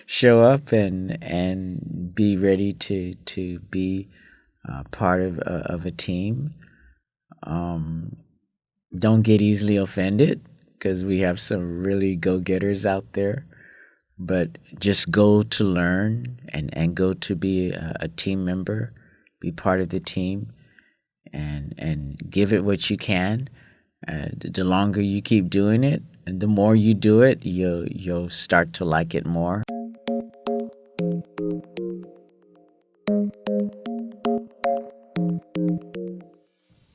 show up and be ready to be part of a team. Um, don't get easily offended because we have some really go getters out there. But just go to learn and go to be a team member, be part of the team, and give it what you can. The longer you keep doing it, and the more you do it, you'll start to like it more.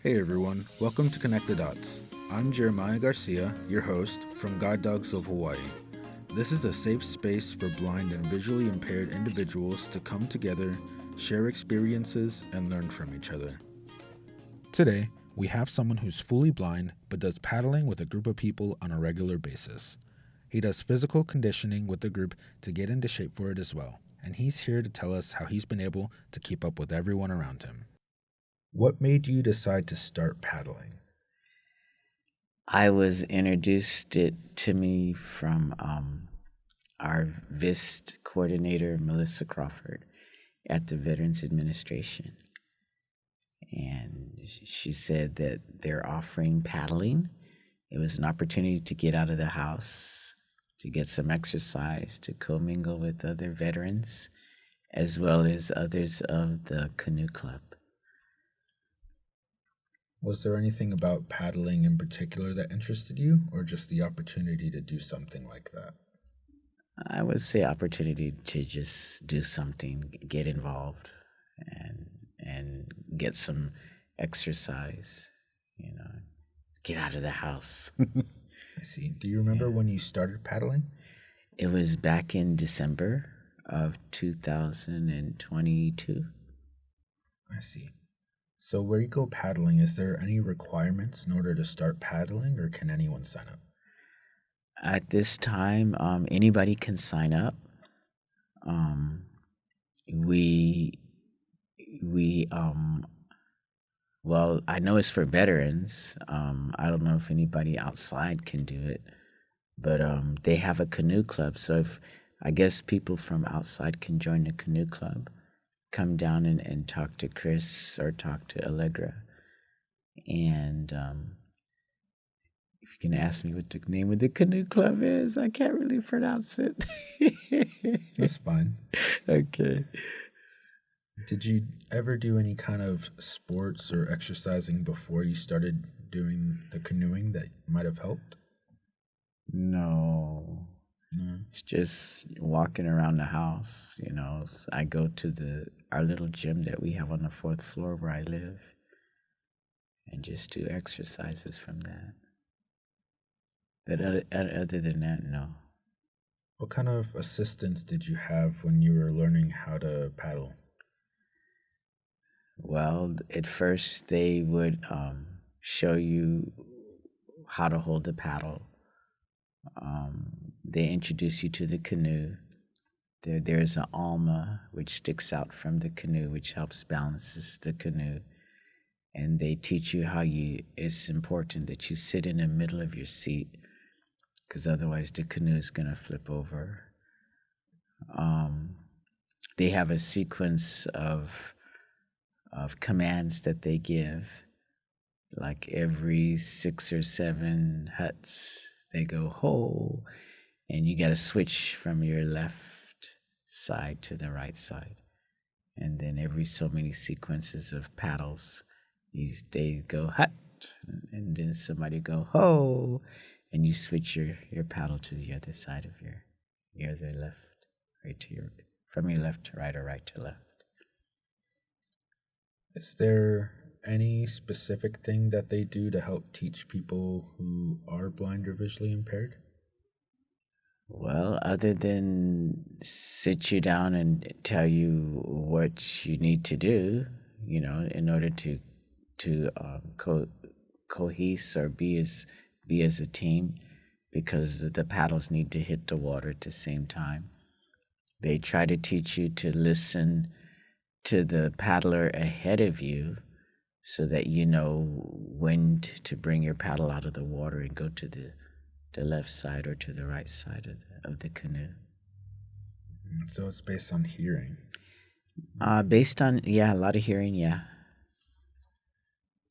Hey everyone, welcome to Connect the Dots. I'm Jeremiah Garcia, your host from Guide Dogs of Hawaii. This is a safe space for blind and visually impaired individuals to come together, share experiences, and learn from each other. Today, we have someone who's fully blind but does paddling with a group of people on a regular basis. He does physical conditioning with the group to get into shape for it as well, and he's here to tell us how he's been able to keep up with everyone around him. What made you decide to start paddling? I was introduced it to me from our VIST coordinator, Melissa Crawford, at the Veterans Administration. And she said that they're offering paddling. It was an opportunity to get out of the house, to get some exercise, to commingle with other veterans, as well as others of the canoe club. Was there anything about paddling in particular that interested you, or just the opportunity to do something like that? I would say opportunity to just do something, get involved, and get some exercise. You know, get out of the house. I see. Do you remember Yeah. when you started paddling? It was back in December of 2022. I see. So, where you go paddling, is there any requirements in order to start paddling, or can anyone sign up? At this time, anybody can sign up. Um, we we well, I know it's for veterans. I don't know if anybody outside can do it, but they have a canoe club. So if I guess people from outside can join the canoe club, come down and talk to Chris or talk to Allegra, and if you can ask me what the name of the canoe club is, I can't really pronounce it. That's fine. Okay. Did you ever do any kind of sports or exercising before you started doing the canoeing that might have helped? No. No. It's just walking around the house, I go to our little gym that we have on the fourth floor where I live and just do exercises from that. But other than that, no. What kind of assistance did you have when you were learning how to paddle? Well, at first they would show you how to hold the paddle. They introduce you to the canoe. There's an alma which sticks out from the canoe, which helps balances the canoe. And they teach you it's important that you sit in the middle of your seat because otherwise the canoe is going to flip over. Um, they have a sequence of commands that they give, like every 6 or 7 huts, they go ho, and you got to switch from your left side to the right side. And then every so many sequences of paddles, they go hut, and then somebody go ho, and you switch your paddle to the other side of your other left, right to from your left to right or right to left. Is there any specific thing that they do to help teach people who are blind or visually impaired? Well, other than sit you down and tell you what you need to do, in order to cohese or be as a team, because the paddles need to hit the water at the same time. They try to teach you to listen to the paddler ahead of you so that you know when to bring your paddle out of the water and go to the left side or to the right side of the canoe. So it's based on hearing. Based on, yeah, a lot of hearing, yeah.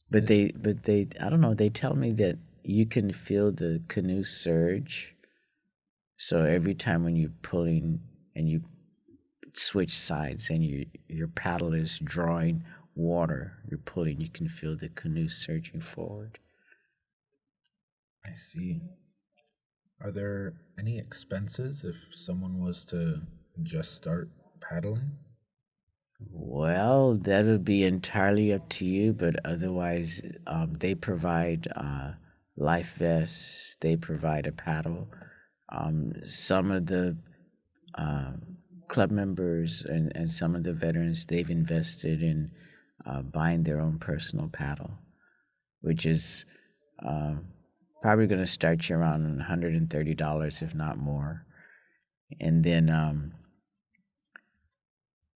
But It- they, I don't know. They tell me that you can feel the canoe surge. So every time when you're pulling and you switch sides and your paddle is drawing water, you're pulling, you can feel the canoe surging forward. I see. Are there any expenses if someone was to just start paddling? Well, that would be entirely up to you, but otherwise, they provide life vests, they provide a paddle. Some of the uh, club members and some of the veterans, they've invested in buying their own personal paddle, which is um, probably going to start you around $130, if not more. And then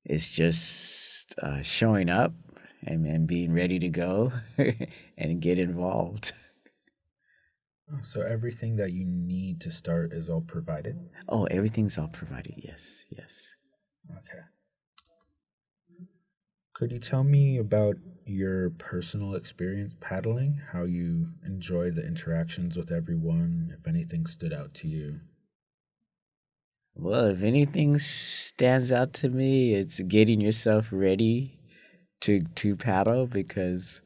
it's just showing up and being ready to go and get involved. Oh, so everything that you need to start is all provided? Oh, everything's all provided. Yes, yes. Okay. Could you tell me about your personal experience paddling? How you enjoy the interactions with everyone? If anything stood out to you? Well, if anything stands out to me, it's getting yourself ready to paddle because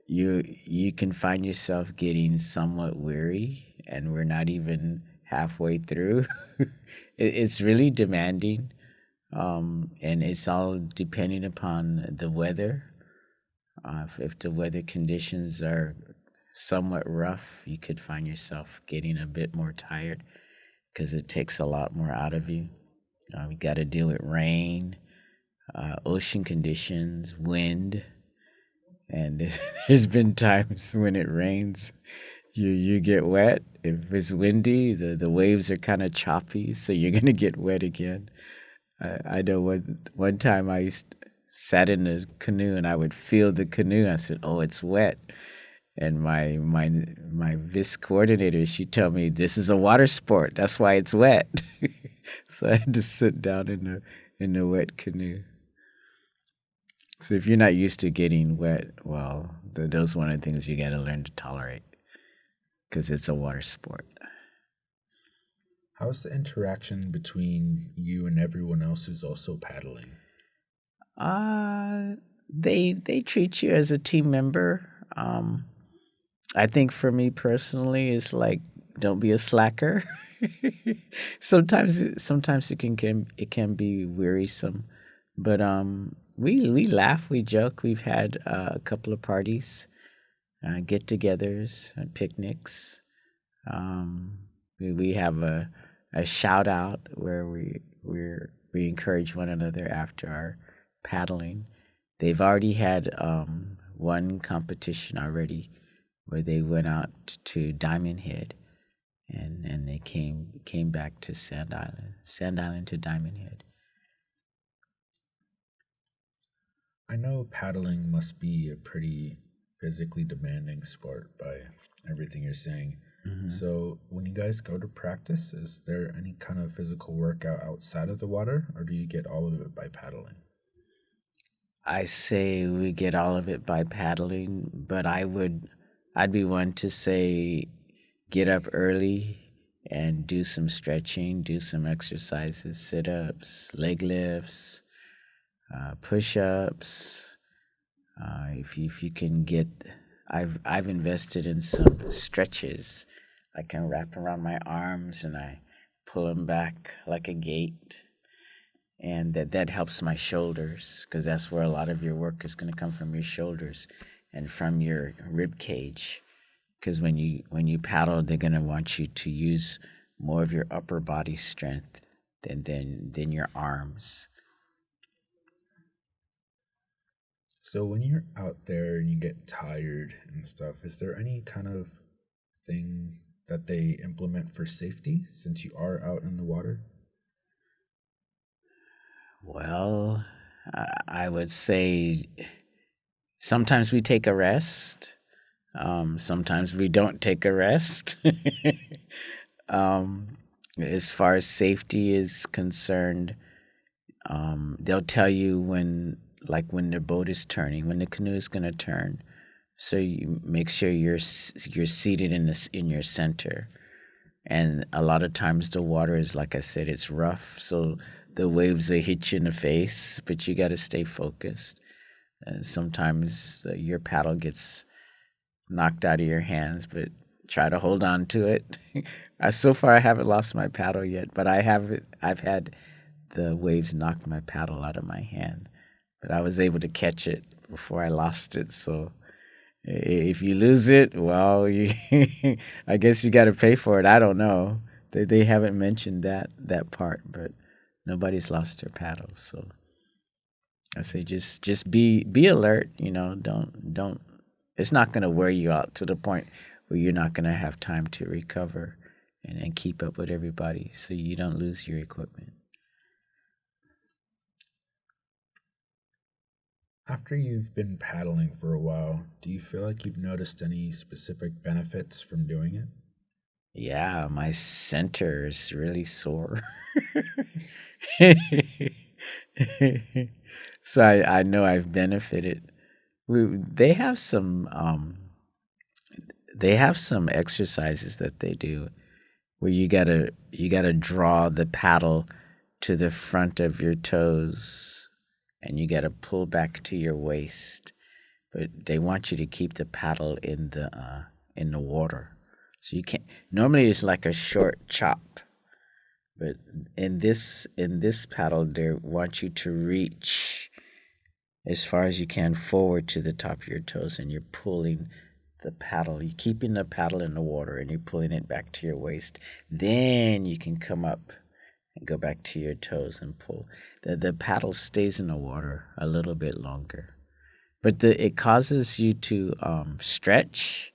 you can find yourself getting somewhat weary, and we're not even halfway through. It's really demanding, and it's all depending upon the weather. If the weather conditions are somewhat rough, you could find yourself getting a bit more tired because it takes a lot more out of you. We got to deal with rain, ocean conditions, wind, and there's been times when it rains, you get wet. If it's windy, the waves are kind of choppy, so you're gonna get wet again. I know one time sat in the canoe and I would feel the canoe. I said, "Oh, it's wet." And my VIS coordinator, she told me this is a water sport. That's why it's wet. So I had to sit down in the wet canoe. So if you're not used to getting wet, well, those one of the things you got to learn to tolerate because it's a water sport. How's the interaction between you and everyone else who's also paddling? They treat you as a team member. I think for me personally, it's like don't be a slacker. Sometimes it can be wearisome, but we laugh, we joke. We've had a couple of parties, get-togethers, picnics. Um, we have a shout out where we encourage one another after our paddling. They've already had one competition already where they went out to Diamond Head and they came back to Sand Island to Diamond Head. I know paddling must be a pretty physically demanding sport by everything you're saying. Hmm. So, when you guys go to practice, is there any kind of physical workout outside of the water, or do you get all of it by paddling? I say we get all of it by paddling, but I'd be one to say get up early and do some stretching, do some exercises, sit ups, leg lifts, push ups. If you can get, I've invested in some stretches. I can wrap around my arms and I pull them back like a gate, and that helps my shoulders because that's where a lot of your work is going to come from, your shoulders and from your rib cage. Because when you paddle, they're going to want you to use more of your upper body strength than your arms. So, when you're out there and you get tired and stuff, is there any kind of thing that they implement for safety since you are out in the water? Well, I would say sometimes we take a rest. Sometimes we don't take a rest. um, as far as safety is concerned, They'll tell you when, like when the boat is turning, when the canoe is going to turn. So you make sure you're seated in your center. And a lot of times the water is, like I said, it's rough, so the waves will hit you in the face, but you got to stay focused. And sometimes your paddle gets knocked out of your hands, but try to hold on to it. So far, I haven't lost my paddle yet, but I've had the waves knock my paddle out of my hand, but I was able to catch it before I lost it. So if you lose it, well, I guess you got to pay for it. I don't know. They haven't mentioned that part, but nobody's lost their paddles. So I say just be alert. Don't. It's not going to wear you out to the point where you're not going to have time to recover and keep up with everybody, so you don't lose your equipment. After you've been paddling for a while, do you feel like you've noticed any specific benefits from doing it? Yeah, my center is really sore. So I know I've benefited. They have some exercises that they do where you gotta draw the paddle to the front of your toes, and you gotta pull back to your waist. But they want you to keep the paddle in the water. So you can't. Normally, it's like a short chop, but in this paddle, they want you to reach as far as you can forward to the top of your toes, and you're pulling the paddle. You're keeping the paddle in the water, and you're pulling it back to your waist. Then you can come up and go back to your toes and pull. The paddle stays in the water a little bit longer, but it causes you to stretch.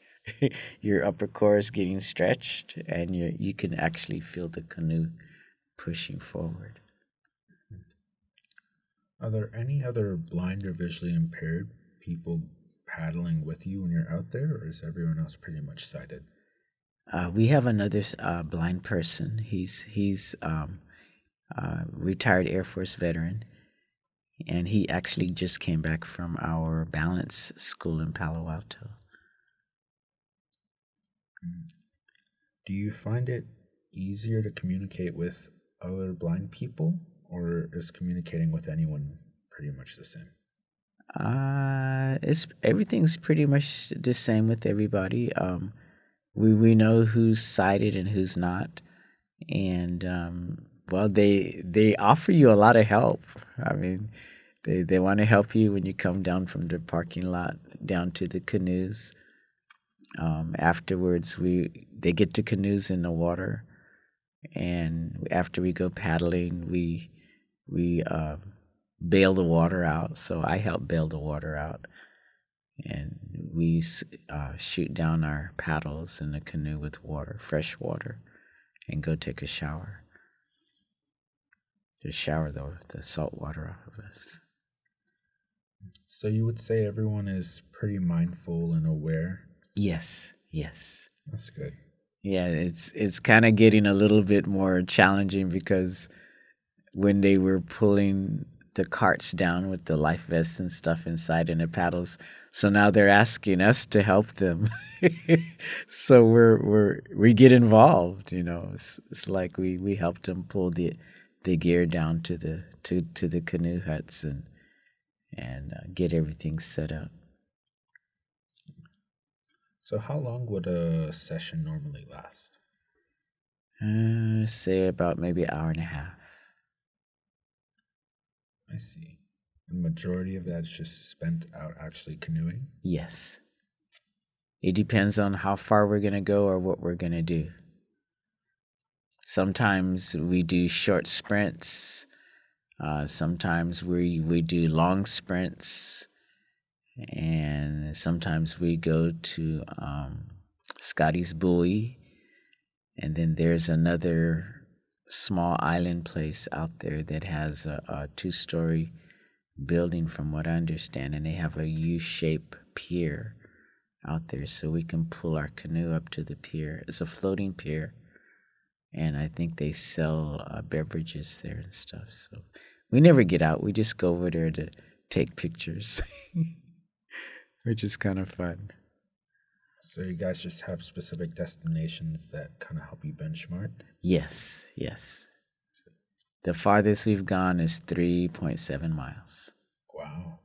Your upper core is getting stretched, and you can actually feel the canoe pushing forward. Are there any other blind or visually impaired people paddling with you when you're out there, or is everyone else pretty much sighted? We have another blind person. He's retired Air Force veteran, and he actually just came back from our balance school in Palo Alto. Do you find it easier to communicate with other blind people, or is communicating with anyone pretty much the same? It's everything's pretty much the same with everybody. We know who's sighted and who's not, and well, they offer you a lot of help. I mean, they want to help you when you come down from the parking lot down to the canoes. Afterwards, they get the canoes in the water, and after we go paddling, we bail the water out. So I help bail the water out, and we shoot down our paddles in the canoe with water, fresh water, and go take a shower. To shower the salt water off of us. So you would say everyone is pretty mindful and aware? Yes, yes. That's good. Yeah, it's kind of getting a little bit more challenging because when they were pulling the carts down with the life vests and stuff inside and the paddles, so now they're asking us to help them. So we get involved, It's like we helped them pull the gear down to the canoe huts and get everything set up. So how long would a session normally last? Say about maybe an hour and a half. I see. The majority of that's just spent out actually canoeing? Yes. It depends on how far we're going to go or what we're going to do. Sometimes we do short sprints. Sometimes we do long sprints. And sometimes we go to Scotty's Buoy. And then there's another small island place out there that has a two-story building, from what I understand, and they have a U-shaped pier out there, so we can pull our canoe up to the pier. It's a floating pier, and I think they sell beverages there and stuff. So We never get out. We just go over there to take pictures, which is kind of fun. So you guys just have specific destinations that kind of help you benchmark? Yes, yes. The farthest we've gone is 3.7 miles. Wow.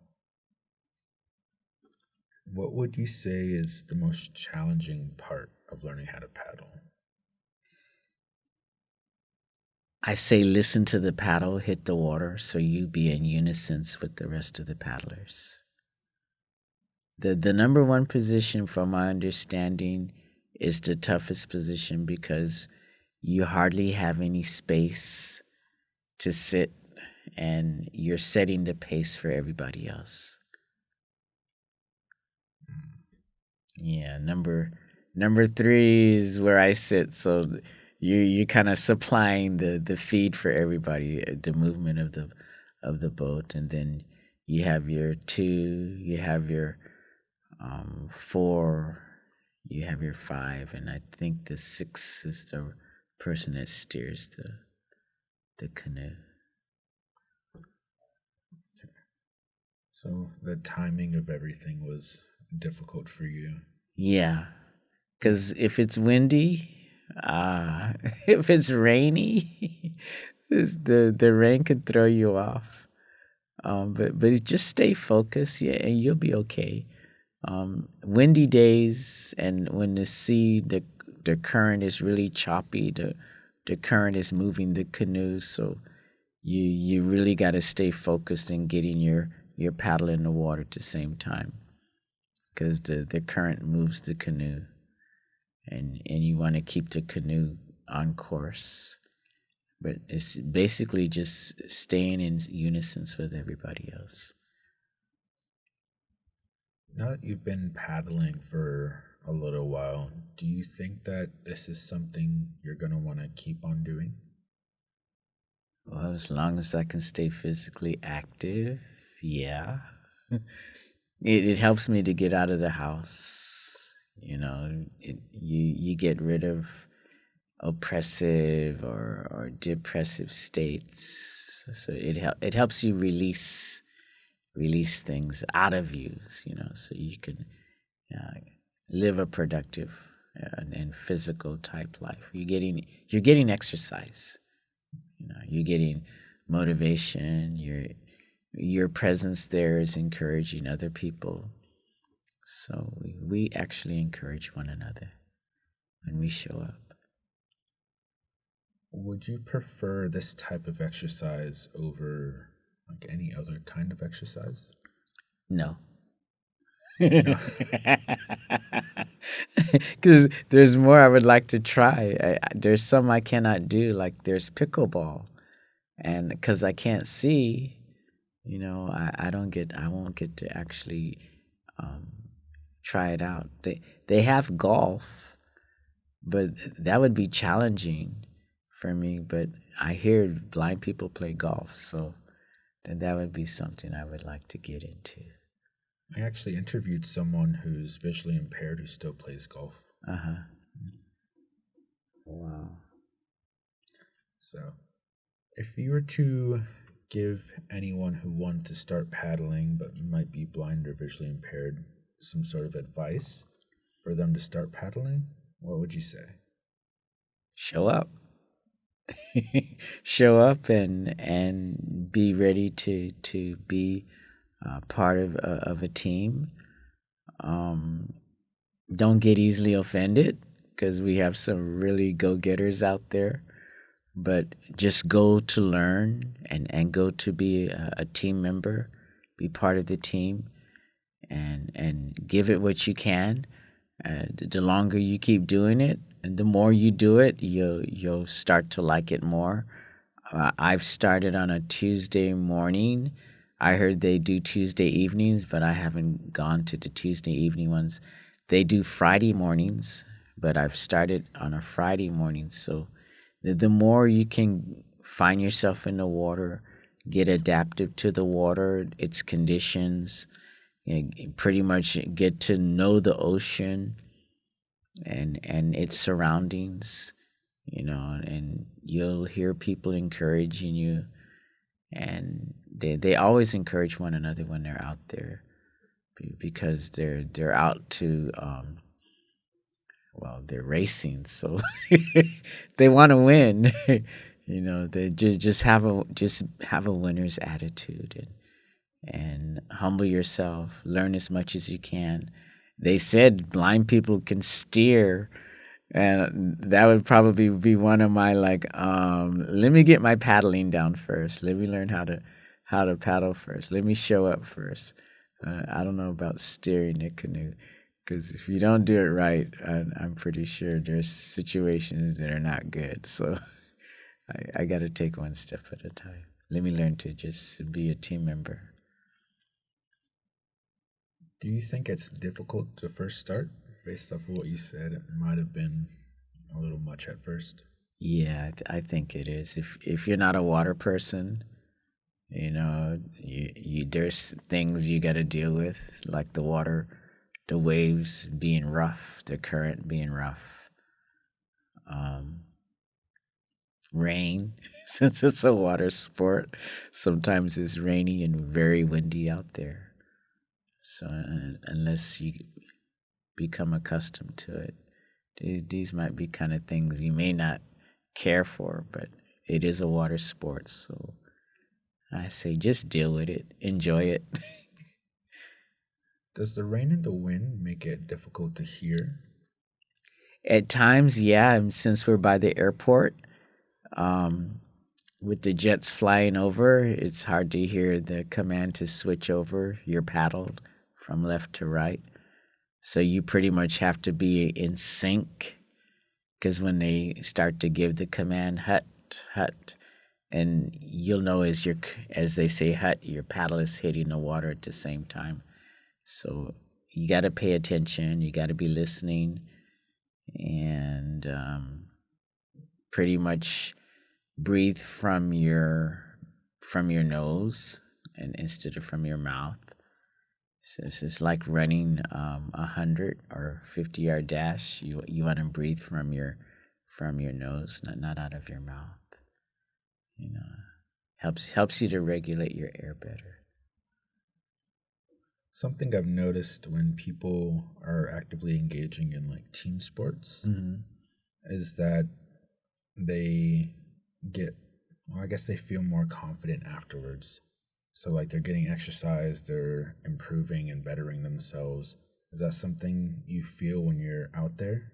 What would you say is the most challenging part of learning how to paddle? I say listen to the paddle hit the water so you be in unison with the rest of the paddlers. The number one position, from my understanding, is the toughest position because you hardly have any space to sit and you're setting the pace for everybody else. Yeah, number three is where I sit, so you kind of supplying the feed for everybody, the movement of the boat, and then you have your two, you have your four, you have your five, and I think the six is the person that steers the canoe. So the timing of everything was difficult for you. Yeah, because if it's windy, if it's rainy, the rain could throw you off. But just stay focused, yeah, and you'll be okay. Windy days, and when the current is really choppy, the current is moving the canoe, so you really got to stay focused in getting your paddle in the water at the same time, because the current moves the canoe, and you want to keep the canoe on course. But it's basically just staying in unison with everybody else. Now that you've been paddling for a little while, do you think that this is something you're going to want to keep on doing? Well, as long as I can stay physically active, yeah. It helps me to get out of the house. You get rid of oppressive or depressive states. So it helps you release things out of you, so you can uh, live a productive and physical type life. You're getting exercise. You're getting motivation. Your presence there is encouraging other people. So we actually encourage one another when we show up. Would you prefer this type of exercise over like any other kind of exercise? No. No. Because there's more I would like to try. There's some I cannot do, like there's pickleball. And because I can't see, I won't get to actually um, try it out. They have golf, but that would be challenging for me. But I hear blind people play golf, so then that would be something I would like to get into. I actually interviewed someone who's visually impaired who still plays golf. Uh-huh. Wow. So, if you were to give anyone who wanted to start paddling but might be blind or visually impaired some sort of advice for them to start paddling, what would you say? Show up. Show up and be ready to be part of a team. Don't get easily offended because we have some really go-getters out there. But just go to learn and go to be a team member, be part of the team, and give it what you can. The longer you keep doing it, and the more you do it, you'll start to like it more. I've started on a Tuesday morning. I heard they do Tuesday evenings, but I haven't gone to the Tuesday evening ones. They do Friday mornings, but I've started on a Friday morning. So the more you can find yourself in the water, get adaptive to the water, its conditions, pretty much get to know the ocean and its surroundings, and you'll hear people encouraging you. and they always encourage one another when they're out there because they're out to well, they're racing, so they want to win. They just have a winner's attitude and humble yourself. Learn as much as you can. They said blind people can steer, and that would probably be one of my like. Let me get my paddling down first. Let me learn how to paddle first. Let me show up first. I don't know about steering a canoe. Because if you don't do it right, I'm pretty sure there's situations that are not good. So I got to take one step at a time. Let me learn to just be a team member. Do you think it's difficult to first start? Based off of what you said, it might have been a little much at first. Yeah, I think it is. If you're not a water person, you there's things you got to deal with, like the water, the waves being rough, the current being rough. Um, Rain, since it's a water sport, sometimes it's rainy and very windy out there. So unless you become accustomed to it, these might be kind of things you may not care for, but it is a water sport. So I say just deal with it, enjoy it. Does the rain and the wind make it difficult to hear? At times, yeah, and since we're by the airport, um, with the jets flying over, it's hard to hear the command to switch over your paddle from left to right. So you pretty much have to be in sync because when they start to give the command hut, hut, and you'll know as they say hut, your paddle is hitting the water at the same time. So you got to pay attention. You got to be listening, and pretty much breathe from your nose and instead of from your mouth. So it's like running 100 or 50 yard dash. You want to breathe from your nose, not out of your mouth. You know, helps you to regulate your air better. Something I've noticed when people are actively engaging in like team sports Mm-hmm. is that they get, well, I guess they feel more confident afterwards. So, like, they're getting exercise, they're improving and bettering themselves. Is that something you feel when you're out there?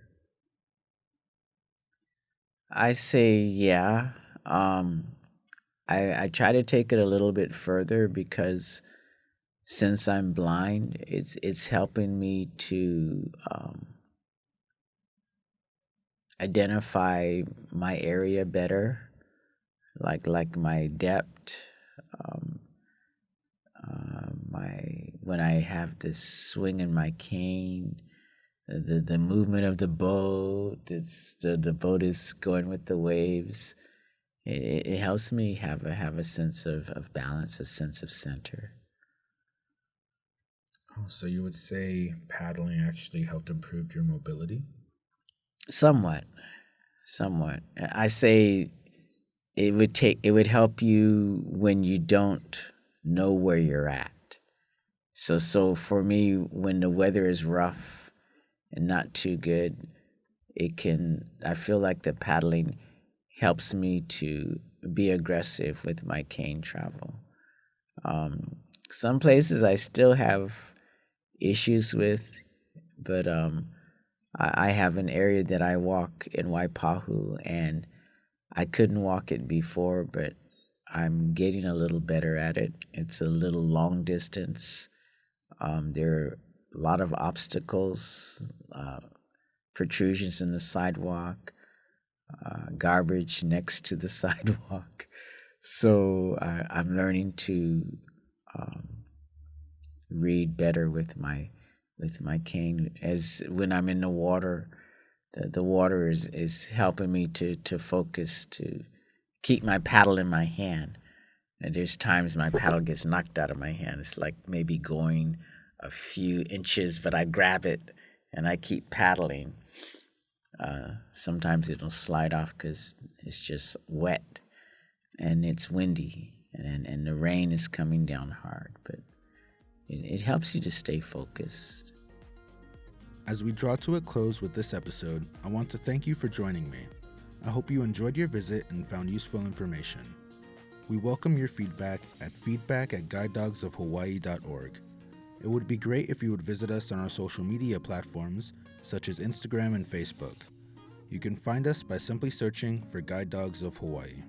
I say yeah. Um, I try to take it a little bit further because since I'm blind, it's helping me to identify my area better, like my depth, um, my when I have this swing in my cane, the movement of the boat. It's the boat is going with the waves. It helps me have a sense of balance, a sense of center. Oh, so you would say paddling actually helped improve your mobility? Somewhat, somewhat. I say it would help you when you don't know where you're at. So for me, when the weather is rough and not too good, I feel like the paddling helps me to be aggressive with my cane travel. Um, some places I still have issues with, but I have an area that I walk in Waipahu, and I couldn't walk it before, but I'm getting a little better at it. It's a little long distance. There are a lot of obstacles, protrusions in the sidewalk, garbage next to the sidewalk. So I'm learning to um, read better with my cane. As when I'm in the water, the water is helping me to focus, to keep my paddle in my hand. And there's times my paddle gets knocked out of my hand. It's like maybe going a few inches, but I grab it and I keep paddling. Sometimes it'll slide off because it's just wet and it's windy. and the rain is coming down hard, but it helps you to stay focused. As we draw to a close with this episode, I want to thank you for joining me. I hope you enjoyed your visit and found useful information. We welcome your feedback at feedback@guidedogsofhawaii.org. It would be great if you would visit us on our social media platforms, such as Instagram and Facebook. You can find us by simply searching for Guide Dogs of Hawaii.